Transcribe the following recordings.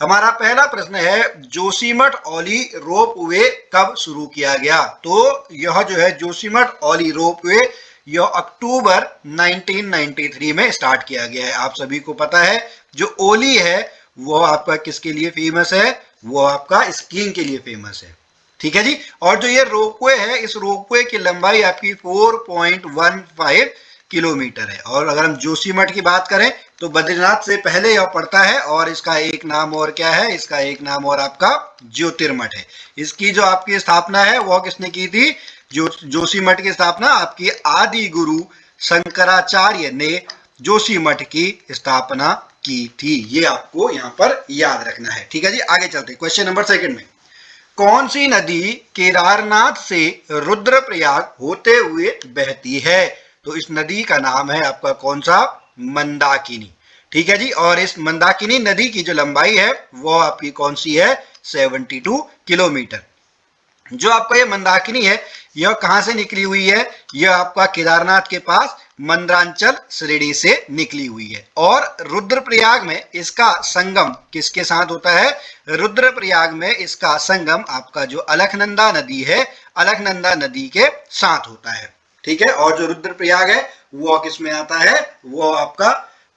हमारा पहला प्रश्न है, जोशीमठ औली रोपवे कब शुरू किया गया? तो यह जो है जोशीमठ औली रोपवे, यह अक्टूबर 1993 में स्टार्ट किया गया है। आप सभी को पता है जो ओली है वो आपका किसके लिए फेमस है? वो आपका स्कीइंग के लिए फेमस है। ठीक है जी। और जो ये रोपवे है, इस रोपवे की लंबाई आपकी 4.15 किलोमीटर है। और अगर हम जोशीमठ की बात करें तो बद्रीनाथ से पहले यह पड़ता है, और इसका एक नाम और क्या है? इसका एक नाम और आपका ज्योतिर्मठ है। इसकी जो आपकी स्थापना है वह किसने की थी? जोशीमठ की स्थापना आपकी आदि गुरु शंकराचार्य ने जोशीमठ की स्थापना की थी। ये आपको यहाँ पर याद रखना है। ठीक है जी, आगे चलते हैं क्वेश्चन नंबर सेकंड में। कौन सी नदी केदारनाथ से रुद्रप्रयाग होते हुए बहती है? तो इस नदी का नाम है आपका कौन सा? मंदाकिनी। ठीक है जी। और इस मंदाकिनी नदी की जो लंबाई है वो आपकी कौन सी है? 72 किलोमीटर। जो आपका ये मंदाकिनी है यह कहां से निकली हुई है? यह आपका केदारनाथ के पास मंदरांचल श्रेणी से निकली हुई है। और रुद्रप्रयाग में इसका संगम किसके साथ होता है? रुद्रप्रयाग में इसका संगम आपका जो अलकनंदा नदी है, अलकनंदा नदी के साथ होता है। ठीक है। और जो रुद्रप्रयाग है वो किस में आता है? वो आपका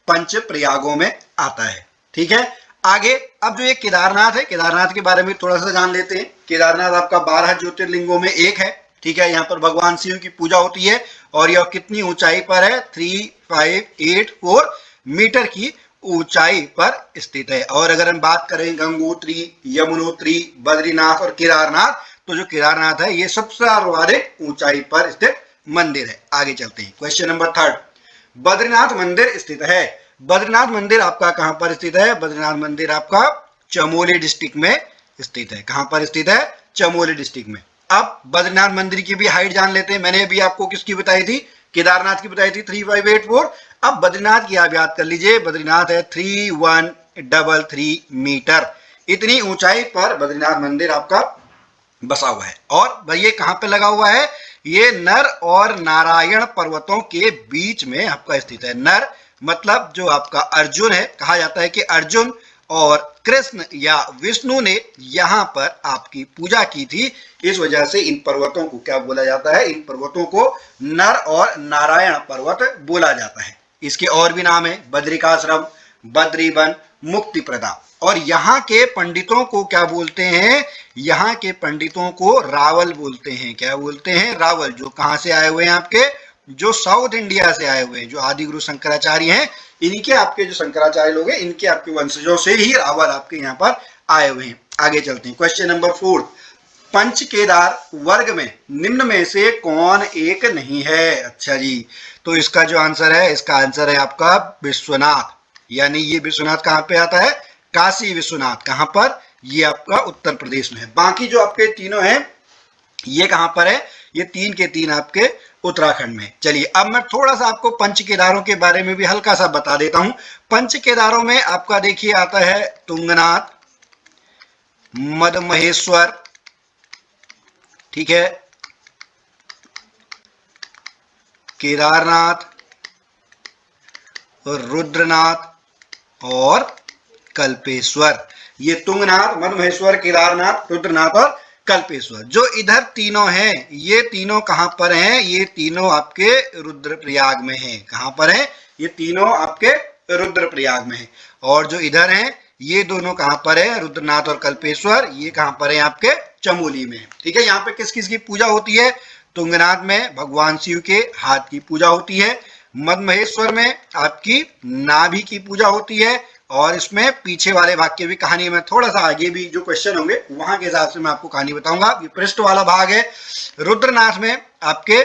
पंच प्रयागों में आता है। ठीक है। आगे अब जो ये केदारनाथ है, केदारनाथ के बारे में थोड़ा सा जान लेते हैं। केदारनाथ आपका 12 ज्योतिर्लिंगों में एक है। ठीक है। यहाँ पर भगवान शिव की पूजा होती है और यह कितनी ऊंचाई पर है? 3584 मीटर की ऊंचाई पर स्थित है। और अगर हम बात करें गंगोत्री, यमुनोत्री, बद्रीनाथ और केदारनाथ, तो जो केदारनाथ है ये सबसे सर्वाधिक ऊंचाई पर स्थित मंदिर है। आगे चलते हैं क्वेश्चन नंबर थर्ड। बद्रीनाथ मंदिर स्थित है। बद्रीनाथ मंदिर आपका कहां पर स्थित है? बद्रीनाथ मंदिर आपका चमोली डिस्ट्रिक्ट में स्थित है। कहां पर स्थित है? चमोली डिस्ट्रिक्ट में। अब बद्रीनाथ मंदिर की भी हाइट जान लेते हैं। मैंने अभी आपको किसकी बताई थी? केदारनाथ की बताई थी 3584। अब बद्रीनाथ की आप याद कर लीजिए। बद्रीनाथ है 3133 मीटर। इतनी ऊंचाई पर बद्रीनाथ मंदिर आपका बसा हुआ है। और ये कहां पे लगा हुआ है? ये नर और नारायण पर्वतों के बीच में आपका स्थित है। नर मतलब जो आपका अर्जुन है, कहा जाता है कि अर्जुन और कृष्ण या विष्णु ने यहां पर आपकी पूजा की थी। इस वजह से इन पर्वतों को क्या बोला जाता है? इन पर्वतों को नर और नारायण पर्वत बोला जाता है। इसके और भी नाम है, बद्रिकाश्रम, बद्रीवन, मुक्ति प्रदा। और यहाँ के पंडितों को क्या बोलते हैं? यहाँ के पंडितों को रावल बोलते हैं। क्या बोलते हैं? रावल। जो कहां से आए हुए हैं? आपके जो साउथ इंडिया से आए हुए हैं, जो आदि गुरु शंकराचार्य हैं, इनके आपके जो शंकराचार्य लोग हैं, इनके आपके वंशजों से ही रावल आपके यहाँ पर आए हुए हैं। आगे चलते हैं क्वेश्चन नंबर 4। पंच केदार वर्ग में निम्न में से कौन एक नहीं है? अच्छा जी, तो इसका जो आंसर है, इसका आंसर है आपका विश्वनाथ। यानी ये विश्वनाथ कहां पे आता है? काशी विश्वनाथ। कहां पर? ये आपका उत्तर प्रदेश में है। बाकी जो आपके तीनों हैं ये कहां पर है? ये तीन के तीन आपके उत्तराखंड में। चलिए अब मैं थोड़ा सा आपको पंच केदारों के बारे में भी हल्का सा बता देता हूं। पंच केदारों में आपका देखिए आता है तुंगनाथ, मदमहेश्वर, ठीक है, केदारनाथ, रुद्रनाथ और कल्पेश्वर। ये तुंगनाथ, मदमहेश्वर, केदारनाथ, रुद्रनाथ और कल्पेश्वर जो इधर तीनों हैं, ये तीनों कहां पर हैं? ये तीनों आपके रुद्रप्रयाग में हैं। कहां पर हैं? ये तीनों आपके रुद्रप्रयाग में हैं। और जो इधर हैं ये दोनों कहां पर है? रुद्रनाथ और कल्पेश्वर, ये कहां पर है? आपके चमोली में। ठीक है। यहाँ पे किस किस की पूजा होती है? तुंगनाथ में भगवान शिव के हाथ की पूजा होती है। मदमहेश्वर में आपकी नाभि की पूजा होती है। और इसमें पीछे वाले भाग की भी कहानी में थोड़ा सा आगे भी जो क्वेश्चन होंगे वहां के हिसाब से मैं आपको कहानी बताऊंगा। ये पृष्ठ वाला भाग है। रुद्रनाथ में आपके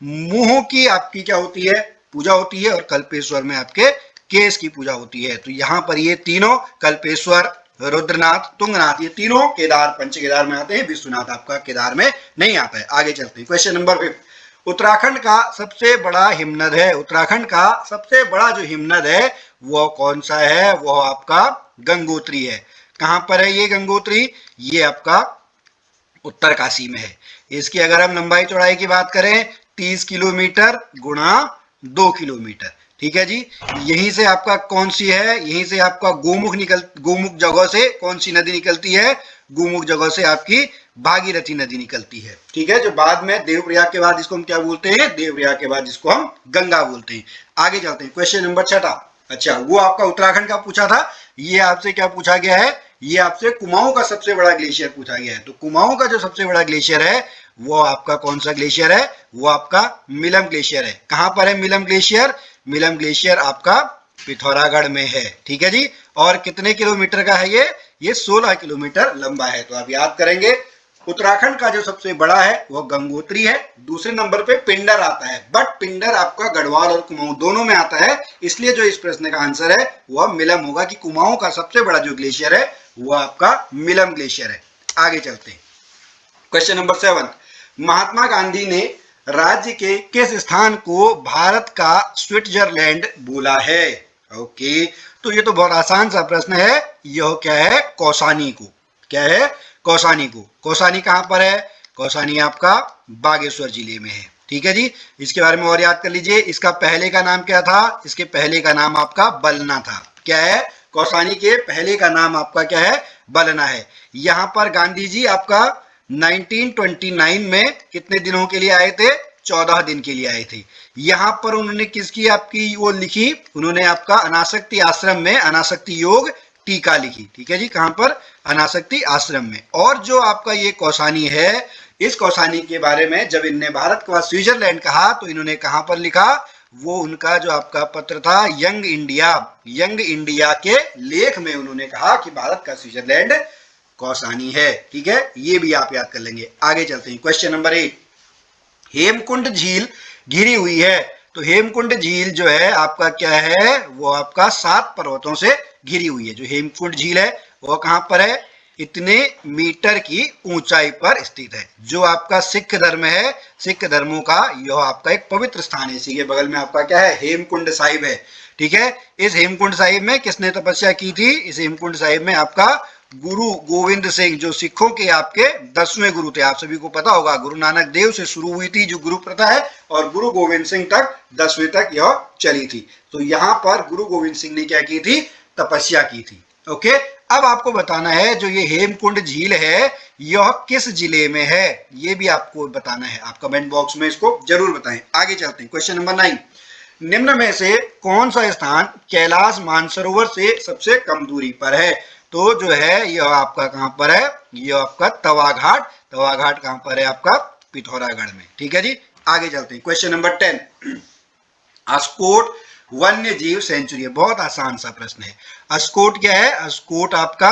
मुंह की आपकी क्या होती है? पूजा होती है। और कल्पेश्वर में आपके केस की पूजा होती है। तो यहाँ पर ये तीनों कल्पेश्वर, रुद्रनाथ, तुंगनाथ, ये तीनों केदार, पंच केदार में आते हैं। विश्वनाथ आपका केदार में नहीं आता है। आगे चलते हैं क्वेश्चन नंबर 5। उत्तराखंड का सबसे बड़ा हिमनद है। उत्तराखंड का सबसे बड़ा जो हिमनद है वो कौन सा है? वो आपका गंगोत्री है। कहां पर है ये गंगोत्री? ये आपका उत्तरकाशी में है। इसकी अगर हम लंबाई चौड़ाई की बात करें 30 किलोमीटर गुणा 2 किलोमीटर। ठीक है जी। यहीं से आपका कौन सी है, यहीं से आपका गोमुख जगह से कौन सी नदी निकलती है, गोमुख जगह से आपकी भागीरथी नदी निकलती है। ठीक है, जो बाद में देवप्रयाग के बाद इसको हम क्या बोलते हैं, देवप्रयाग के बाद इसको हम गंगा बोलते हैं। आगे चलते हैं, क्वेश्चन नंबर 6। अच्छा, वो आपका उत्तराखंड का पूछा था, ये आपसे क्या पूछा गया है, ये आपसे कुमाऊं का सबसे बड़ा ग्लेशियर पूछा गया है। तो कुमाऊं का जो सबसे बड़ा ग्लेशियर है वो आपका कौन सा ग्लेशियर है, वो आपका मिलम ग्लेशियर है। कहां पर है मिलम ग्लेशियर, मिलम ग्लेशियर आपका पिथौरागढ़ में है। ठीक है जी। और कितने किलोमीटर का है ये 16 किलोमीटर लंबा है। तो आप याद करेंगे, उत्तराखंड का जो सबसे बड़ा है वो गंगोत्री है, दूसरे नंबर पे पिंडर आता है, बट पिंडर आपका गढ़वाल और कुमाऊं दोनों में आता है, इसलिए जो इस प्रश्न का आंसर है वह मिलम होगा कि कुमाऊं का सबसे बड़ा जो ग्लेशियर है वो आपका मिलम ग्लेशियर है। आगे चलते हैं, क्वेश्चन नंबर 7। महात्मा गांधी ने राज्य के किस स्थान को भारत का स्विट्जरलैंड बोला है। ओके, तो ये तो बहुत आसान सा प्रश्न है, यह क्या है, कौसानी को। क्या है, कौसानी को। कौसानी कहां पर है, कौसानी आपका बागेश्वर जिले में है। ठीक है जी, इसके बारे में और याद कर लीजिए, इसका पहले का नाम क्या था, इसके पहले का नाम आपका बलना था। क्या है, कौसानी के पहले का नाम आपका क्या है, बलना है। यहां पर गांधी जी आपका 1929 में कितने दिनों के लिए आए थे, 14 दिन के लिए आए थे। यहां पर उन्होंने किसकी आपकी वो लिखी, उन्होंने आपका अनासक्ति आश्रम में अनासक्ति योग टीका लिखी। ठीक है जी, कहां पर, अनासक्ति आश्रम में। और जो आपका ये कौसानी है, इस कौसानी के बारे में जब इनने भारत को स्विट्जरलैंड कहा तो इन्होंने कहां पर लिखा, वो उनका जो आपका पत्र था यंग इंडिया के लेख में उन्होंने कहा कि भारत का स्विट्जरलैंड कौसानी है। ठीक है, ये भी आप याद कर लेंगे। आगे चलते हैं, क्वेश्चन नंबर 8। हेमकुंड झील घिरी हुई है। तो हेमकुंड झील जो है आपका क्या है, वो आपका 7 पर्वतों से घिरी हुई है। जो हेमकुंड झील है वो कहां पर है, इतने मीटर की ऊंचाई पर स्थित है। जो आपका सिख धर्म है, सिख धर्मों का यह आपका एक पवित्र स्थान है। इसी के बगल में आपका क्या है, हेमकुंड साहिब है। ठीक है, इस हेमकुंड साहिब में किसने तपस्या की थी, इस हेमकुंड साहिब में आपका गुरु गोविंद सिंह, जो सिखों के आपके 10वें गुरु थे। आप सभी को पता होगा, गुरु नानक देव से शुरू हुई थी जो गुरु प्रथा है, और गुरु गोविंद सिंह तक 10वें तक यह चली थी। तो यहां पर गुरु गोविंद सिंह ने क्या की थी, तपस्या की थी। ओके, अब आपको बताना है जो ये हेमकुंड झील है यह किस जिले में है, ये भी आपको बताना है। आप कमेंट बॉक्स में इसको जरूर बताएं। आगे चलते हैं, क्वेश्चन नंबर 9। निम्न में से कौन सा स्थान कैलाश मानसरोवर से सबसे कम दूरी पर है। तो जो है यह आपका कहां पर है, यह आपका तवाघाट। तवाघाट कहां पर है, आपका पिथौरागढ़ में। ठीक है जी, आगे चलते हैं, क्वेश्चन नंबर 10। अस्कोट वन्य जीव सेंचुरी, बहुत आसान सा प्रश्न है। अस्कोट क्या है, अस्कोट आपका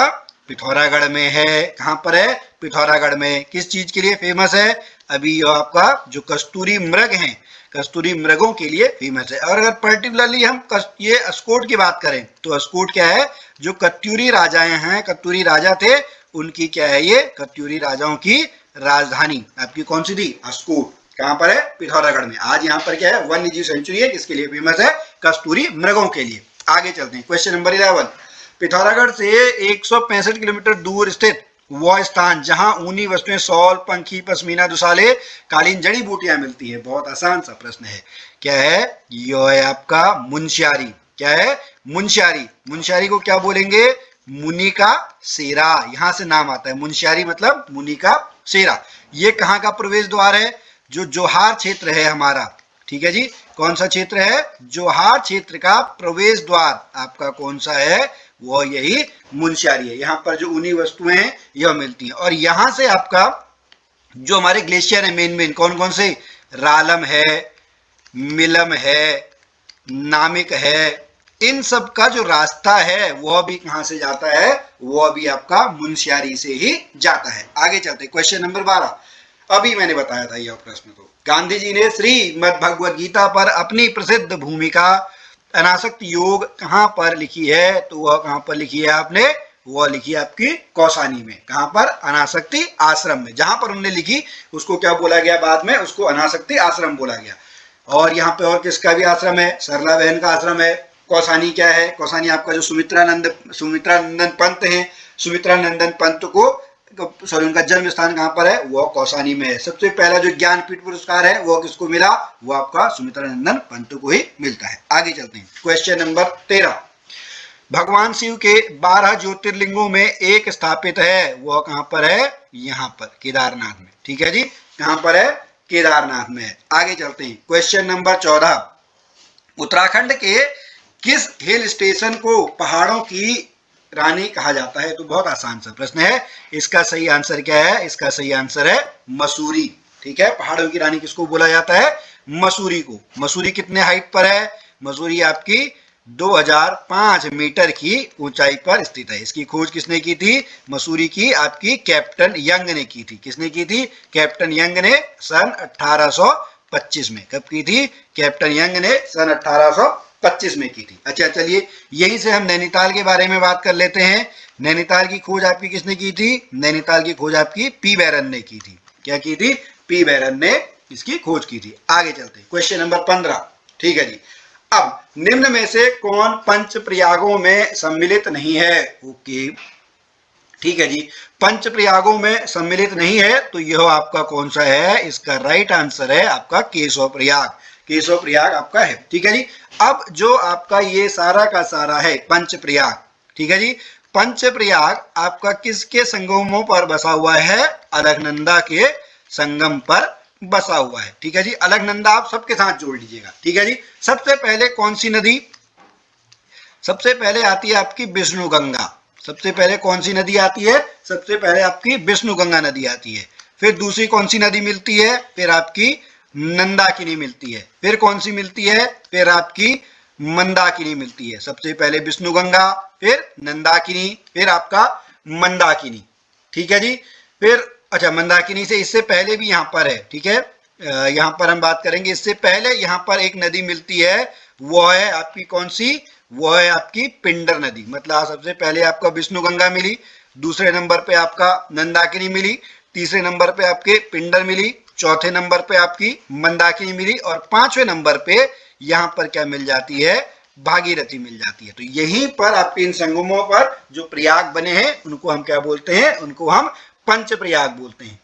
पिथौरागढ़ में है। कहां पर है, पिथौरागढ़ में। किस चीज के लिए फेमस है, अभी यह आपका जो कस्तूरी मृग हैं, कस्तूरी मृगों के लिए फेमस है। और अगर पर्टिकुलरली हम ये अस्कोट की बात करें तो अस्कोट क्या है, जो कत्यूरी राजाएं हैं, कत्यूरी राजा थे, उनकी क्या है, ये कत्यूरी राजाओं की राजधानी आपकी कौन सी थी, अस्कोट। कहां पर है, पिथौरागढ़ में। आज यहाँ पर क्या है, वन्य जीव सेंचुरी है, किसके लिए फेमस है, कस्तूरी मृगों के लिए। आगे चलते हैं, क्वेश्चन नंबर 11। पिथौरागढ़ से 165 किलोमीटर दूर स्थित वह स्थान जहां ऊनी वस्तुएं, सॉल, पंखी, पश्मीना, दुसाले, कालीन, जड़ी बूटियां मिलती है। बहुत आसान सा प्रश्न है। क्या है, यह है आपका मुंशियारी। क्या है, मुंशियारी। मुंशियारी को क्या बोलेंगे, मुनि का सेरा, यहां से नाम आता है। मुंशियारी मतलब मुनि का सेरा। ये कहां का प्रवेश द्वार है, जो जोहार क्षेत्र है हमारा। ठीक है जी, कौन सा क्षेत्र है, जोहार क्षेत्र का प्रवेश द्वार आपका कौन सा है, वो यही मुंशियारी है। यहाँ पर जो ऊनी वस्तुएं हैं यह मिलती हैं। और यहां से आपका जो हमारे ग्लेशियर है मेन कौन कौन से, रालम है, मिलम है, नामिक है, इन सब का जो रास्ता है वह भी कहां से जाता है, वह भी आपका मुंशियारी से ही जाता है। आगे चलते, क्वेश्चन नंबर 12। अभी मैंने बताया था यह प्रश्न। तो गांधी जी ने श्रीमद् भगवद गीता पर अपनी प्रसिद्ध भूमिका अनासक्ति योग कहां पर लिखी है। तो वह कहां पर लिखी है आपने, वह लिखी आपकी कौसानी में। कहां पर, अनासक्ति आश्रम में। जहां पर उन्होंने लिखी उसको क्या बोला गया बाद में, उसको अनासक्ति आश्रम बोला गया। और यहाँ पे और किसका भी आश्रम है, सरला बहन का आश्रम है। कौसानी क्या है, कौसानी आपका जो सुमित्रानंदन पंत हैं, सुमित्रानंदन पंत को सॉरी उनका जन्म स्थान कहाँ पर है, वो कौसानी में है। सबसे पहला जो ज्ञानपीठ पुरस्कार है वो किसको मिला, वो आपका सुमित्रा नंदन पंत को ही मिलता है। आगे चलते हैं, क्वेश्चन नंबर 13, भगवान शिव के 12 ज्योतिर्लिंगों में एक स्थापित है, वह कहां पर है, यहां पर केदारनाथ में। ठीक है जी, कहां पर है, केदारनाथ में है। आगे चलते हैं, क्वेश्चन नंबर 14, उत्तराखंड के किस हिल स्टेशन को पहाड़ों की रानी कहा जाता है। तो बहुत आसान सा प्रश्न है, इसका सही आंसर क्या है, इसका सही आंसर है मसूरी। ठीक है, पहाड़ों की रानी किसको बोला जाता है, मसूरी को। मसूरी कितने हाइट पर है, मसूरी आपकी 2005 मीटर की ऊंचाई पर स्थित है। इसकी खोज किसने की थी, मसूरी की आपकी कैप्टन यंग ने की थी। किसने की थी, कैप्टन यंग ने सन 1825 में। कब की थी, कैप्टन यंग ने सन 1825 में की थी। अच्छा चलिए, यहीं से हम नैनीताल के बारे में बात कर लेते हैं। नैनीताल की खोज आपकी किसने की थी, नैनीताल की खोज आपकी पी बैरन ने की थी। क्या की थी, पी बैरन ने इसकी खोज की थी। आगे चलते हैं, क्वेश्चन नंबर 15। ठीक है जी, अब निम्न में से कौन पंच प्रयागों में सम्मिलित नहीं है। ओके, ठीक है जी, पंच प्रयागों में सम्मिलित नहीं है, तो यह आपका कौन सा है, इसका राइट आंसर है आपका केशव प्रयाग। केशव प्रयाग आपका है। ठीक है जी, अब जो आपका ये सारा का सारा है पंच प्रयाग, ठीक है जी, पंच प्रयाग आपका किसके संगमों पर बसा हुआ है, अलकनंदा के संगम पर बसा हुआ है। ठीक है जी, अलकनंदा आप सबके साथ जोड़ लीजिएगा। ठीक है जी, सबसे पहले कौन सी नदी, सबसे पहले आती है आपकी विष्णु गंगा। सबसे पहले कौन सी नदी आती है, सबसे पहले आपकी विष्णु गंगा नदी आती है। फिर दूसरी कौन सी नदी मिलती है, फिर आपकी नंदाकिनी मिलती है। फिर कौन सी मिलती है, फिर आपकी मंदाकिनी मिलती है। सबसे पहले विष्णु गंगा, फिर नंदाकिनी, फिर आपका मंदाकिनी। ठीक है जी, फिर अच्छा मंदाकिनी से इससे पहले भी यहाँ पर है। ठीक है, यहाँ पर हम बात करेंगे, इससे पहले यहाँ पर एक नदी मिलती है, वो है आपकी कौन सी, वो है आपकी पिंडर नदी। मतलब सबसे पहले आपका विष्णु गंगा मिली, दूसरे नंबर पे आपका नंदाकिनी मिली, तीसरे नंबर पे आपके पिंडर मिली, चौथे नंबर पे आपकी मंदाकिनी मिली, और पांचवें नंबर पे यहाँ पर क्या मिल जाती है, भागीरथी मिल जाती है। तो यहीं पर आपके इन संगमों पर जो प्रयाग बने हैं उनको हम क्या बोलते हैं, उनको हम पंच प्रयाग बोलते हैं।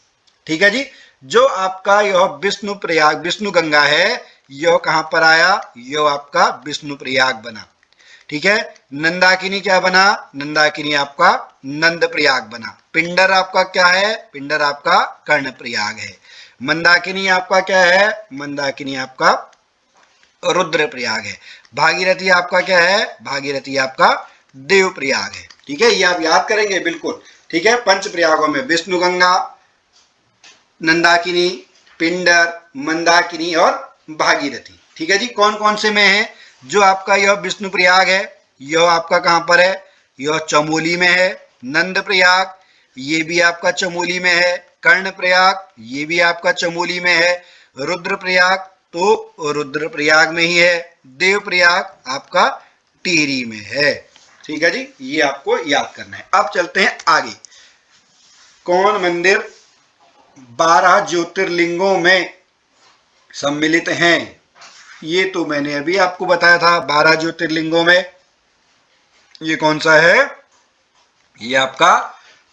ठीक है जी, जो आपका यह विष्णु प्रयाग विष्णु गंगा है, यह कहां पर आया, यह आपका विष्णु प्रयाग बना। ठीक है, नंदाकिनी क्या बना, नंदाकिनी आपका नंद प्रयाग बना। पिंडर आपका क्या है, पिंडर आपका कर्ण प्रयाग है। मंदाकिनी आपका क्या है, मंदाकिनी आपका रुद्र प्रयाग है। भागीरथी आपका क्या है, भागीरथी आपका देव प्रयाग है। ठीक है, ये आप याद करेंगे बिल्कुल। ठीक है, पंच प्रयागों में विष्णु गंगा, नंदाकिनी, पिंडर, मंदाकिनी और भागीरथी। ठीक है जी, कौन कौन से में है, जो आपका यह विष्णु प्रयाग है, यह आपका कहां पर है, यह चमोली में है। नंद प्रयाग, ये भी आपका चमोली में है। कर्ण प्रयाग, ये भी आपका चमोली में है। रुद्र प्रयाग, तो रुद्र प्रयाग में ही है। देव प्रयाग आपका टिहरी में है। ठीक है जी, ये आपको याद करना है। अब चलते हैं आगे, कौन मंदिर 12 ज्योतिर्लिंगों में सम्मिलित हैं। ये तो मैंने अभी आपको बताया था, 12 ज्योतिर्लिंगों में ये कौन सा है, ये आपका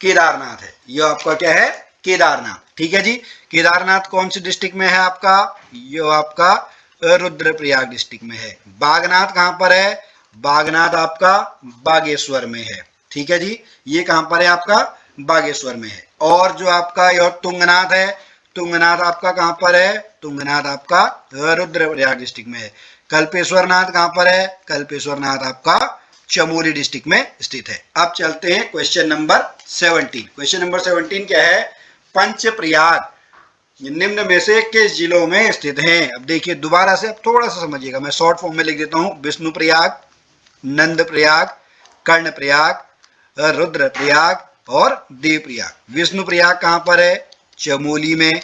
केदारनाथ है। ये आपका क्या है, केदारनाथ। ठीक है जी, केदारनाथ कौन सी डिस्ट्रिक्ट में है आपका, ये आपका रुद्रप्रयाग डिस्ट्रिक्ट में है। बागनाथ कहां पर है, बागनाथ आपका बागेश्वर में है। ठीक है जी, ये कहां पर है आपका, बागेश्वर में है। और जो आपका यह तुंगनाथ है, तुंगनाथ आपका कहां पर है, तुंगनाथ आपका रुद्रप्रयाग डिस्ट्रिक्ट में है। कल्पेश्वर नाथ कहां पर है, कल्पेश्वर नाथ आपका चमोली डिस्ट्रिक्ट में स्थित है। अब चलते हैं क्वेश्चन नंबर 17। क्वेश्चन नंबर 17 क्या है, पंच प्रयाग निम्न में से किस जिलों में स्थित हैं। अब देखिए दोबारा से, अब थोड़ा सा समझिएगा, मैं शॉर्ट फॉर्म में लिख देता हूं। विष्णु प्रयाग, नंद प्रयाग, कर्ण प्रयाग, रुद्र प्रयाग और देव प्रयाग। विष्णु प्रयाग कहां पर है, चमोली में।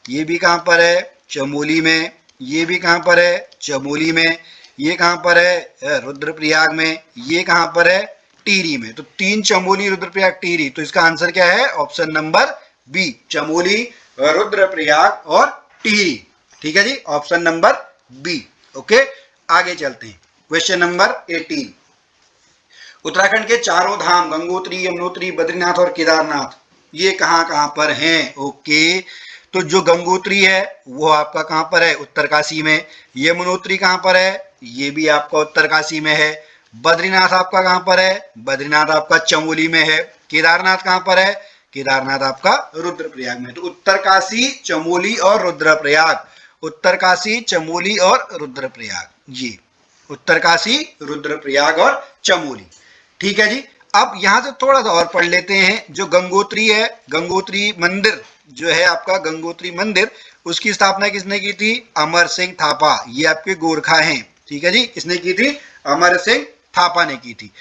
ये भी कहां पर है, चमोली में। ये भी कहां पर है, चमोली में। ये कहां पर है, रुद्रप्रयाग में। ये कहां पर है, टिहरी में। तो 3 चमोली, रुद्रप्रयाग, टिहरी। तो इसका आंसर क्या है, option number B, Chamoli, Rudraprayag और टिहरी। ठीक है जी, ऑप्शन नंबर बी। ओके, आगे चलते हैं, क्वेश्चन नंबर 18। उत्तराखंड के चारों धाम गंगोत्री, यमुनोत्री, बद्रीनाथ और केदारनाथ, ये कहाँ कहाँ पर हैं? ओके, तो जो गंगोत्री है वो आपका कहाँ पर है? उत्तरकाशी में। यमुनोत्री कहाँ पर है? ये भी आपका उत्तरकाशी में है। बद्रीनाथ आपका कहाँ पर है? बद्रीनाथ आपका चमोली में है। केदारनाथ कहाँ पर है? केदारनाथ आपका रुद्रप्रयाग में। तो उत्तरकाशी, चमोली और रुद्रप्रयाग, उत्तरकाशी, चमोली और रुद्रप्रयाग, ये उत्तरकाशी, रुद्रप्रयाग और चमोली। ठीक है जी। अब यहां से थोड़ा सा और पढ़ लेते हैं। जो गंगोत्री है, गंगोत्री मंदिर जो है आपका, गंगोत्री मंदिर, उसकी स्थापना किसने की थी? अमर सिंह थापा। ये आपके गोरखा हैं। ठीक है जी, किसने की थी? अमर सिंह थापा ने की थी।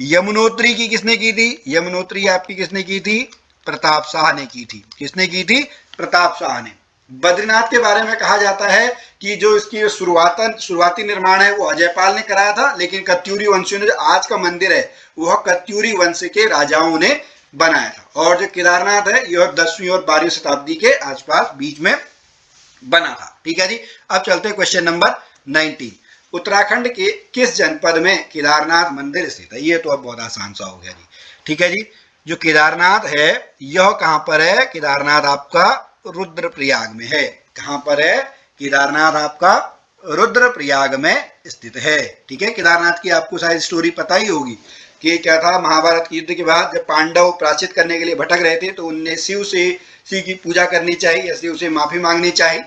यमुनोत्री की किसने की थी? यमुनोत्री आपकी किसने की थी? प्रताप शाह ने की थी। किसने की थी? प्रताप शाह ने। बद्रीनाथ के बारे में कहा जाता है कि जो इसकी शुरुआती निर्माण है वो अजयपाल ने कराया था, लेकिन कत्यूरी वंशियों ने, जो आज का मंदिर है वह कत्यूरी वंश के राजाओं ने बनाया था। और जो केदारनाथ है यह 10वीं और 12वीं शताब्दी के आसपास बीच में बना था। ठीक है जी। अब चलते हैं क्वेश्चन नंबर 19। उत्तराखंड के किस जनपद में केदारनाथ मंदिर स्थित है? ये तो अब बहुत आसान सा हो गया जी। ठीक है जी। जो केदारनाथ है यह कहां पर है? केदारनाथ आपका रुद्रप्रयाग में है। कहां पर है? केदारनाथ आपका रुद्रप्रयाग में स्थित है। ठीक है। केदारनाथ की आपको शायद स्टोरी पता ही होगी कि क्या था, महाभारत के युद्ध के बाद जब पांडव प्रायश्चित करने के लिए भटक रहे थे तो उनने शिव की पूजा करनी चाहिए या शिव से माफी मांगनी चाहिए।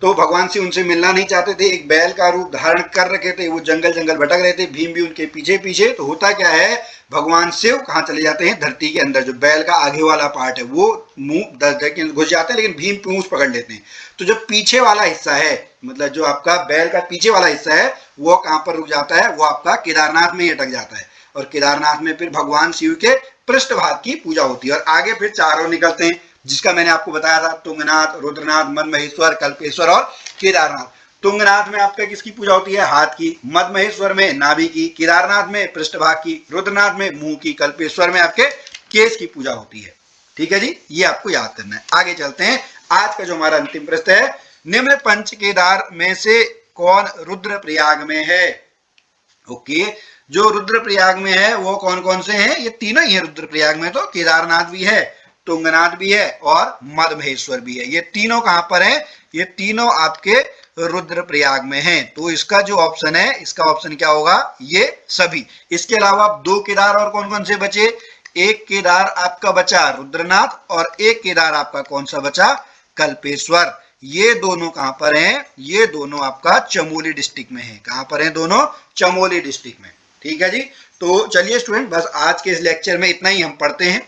तो भगवान शिव उनसे मिलना नहीं चाहते थे, एक बैल का रूप धारण कर रखे थे, वो जंगल जंगल भटक रहे थे, भीम भी उनके पीछे पीछे। तो होता क्या है, भगवान शिव कहाँ चले जाते हैं? धरती के अंदर। जो बैल का आगे वाला पार्ट है वो मुंह घुस जाते हैं, लेकिन भीम पूंछ पकड़ लेते हैं। तो जो पीछे वाला हिस्सा है, मतलब जो आपका बैल का पीछे वाला हिस्सा है, वो कहाँ पर रुक जाता है? वो आपका केदारनाथ में ही अटक जाता है। और केदारनाथ में फिर भगवान शिव के पृष्ठभाग की पूजा होती है। और आगे फिर चारों निकलते हैं, जिसका मैंने आपको बताया था, तुंगनाथ, रुद्रनाथ, मदमहेश्वर, कल्पेश्वर और केदारनाथ। तुंगनाथ में आपका किसकी पूजा होती है? हाथ की। मदमहेश्वर में नाभि की। केदारनाथ में पृष्ठभाग की। रुद्रनाथ में मुंह की। कल्पेश्वर में आपके केस की पूजा होती है। ठीक है जी, ये आपको याद करना है। आगे चलते हैं। आज का जो हमारा अंतिम प्रश्न है, निम्न पंच केदार में से कौन रुद्रप्रयाग में है? ओके, जो रुद्रप्रयाग में है वो कौन कौन से हैं? ये तीनों ही है रुद्रप्रयाग में। तो केदारनाथ भी है, तुंगनाथ भी है और मदमहेश्वर भी है। ये तीनों कहां पर हैं? ये तीनों आपके रुद्रप्रयाग में हैं। तो इसका जो ऑप्शन है, इसका ऑप्शन क्या होगा? ये सभी। इसके अलावा आप दो केदार और कौन कौन से बचे? एक केदार आपका बचा रुद्रनाथ और एक केदार आपका कौन सा बचा? कल्पेश्वर। ये दोनों कहां पर हैं? ये दोनों आपका चमोली डिस्ट्रिक्ट में है। कहां पर हैं दोनों? चमोली डिस्ट्रिक्ट में। ठीक है जी। तो चलिए स्टूडेंट, बस आज के इस लेक्चर में इतना ही हम पढ़ते हैं।